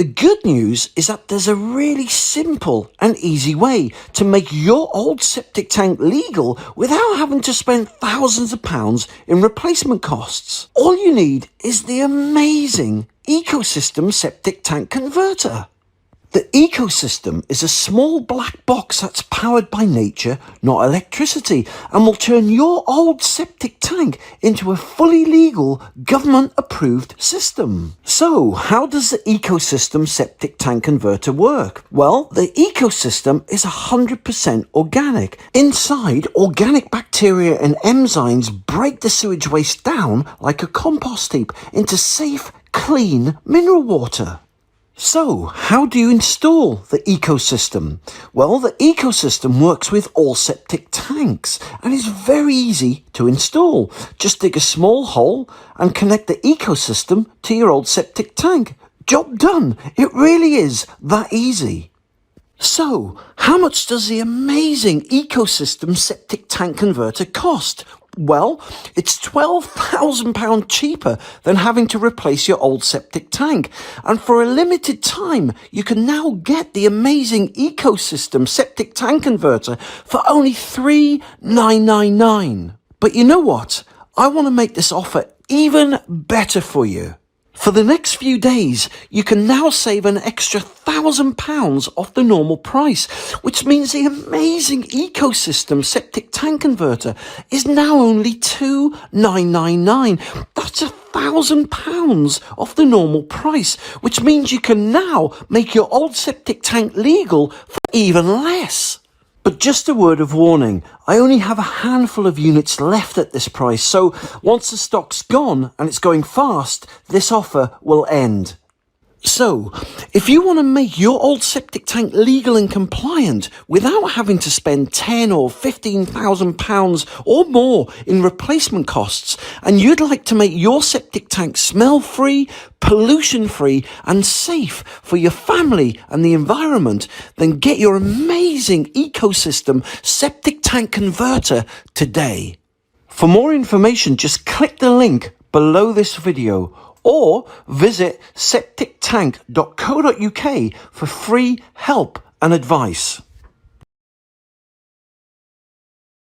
The good news is that there's a really simple and easy way to make your old septic tank legal without having to spend thousands of pounds in replacement costs. All you need is the amazing Ecosystem Septic Tank Converter. The Ecosystem is a small black box that's powered by nature, not electricity, and will turn your old septic tank into a fully legal, government-approved system. So, how does the Ecosystem Septic Tank Converter work? Well, the Ecosystem is 100% organic. Inside, organic bacteria and enzymes break the sewage waste down like a compost heap into safe, clean mineral water. So, how do you install the Ecosystem? Well, the Ecosystem works with all septic tanks and is very easy to install. Just dig a small hole and connect the Ecosystem to your old septic tank. Job done. It really is that easy. So, how much does the amazing Ecosystem Septic Tank Converter cost? Well, it's £12,000 cheaper than having to replace your old septic tank. And for a limited time, you can now get the amazing Ecosystem Septic Tank Converter for only $3,999. But you know what? I want to make this offer even better for you. For the next few days, you can now save an extra £1,000 off the normal price, which means the amazing Ecosystem Septic Tank Converter is now only $2,999. That's £1,000 off the normal price, which means you can now make your old septic tank legal for even less. But just a word of warning, I only have a handful of units left at this price, so once the stock's gone and it's going fast, this offer will end. So, if you want to make your old septic tank legal and compliant without having to spend £10,000 or £15,000 or more in replacement costs, and you'd like to make your septic tank smell-free, pollution-free and safe for your family and the environment, then get your amazing Ecosystem Septic Tank Converter today. For more information, just click the link below this video or visit septictank.co.uk for free help and advice.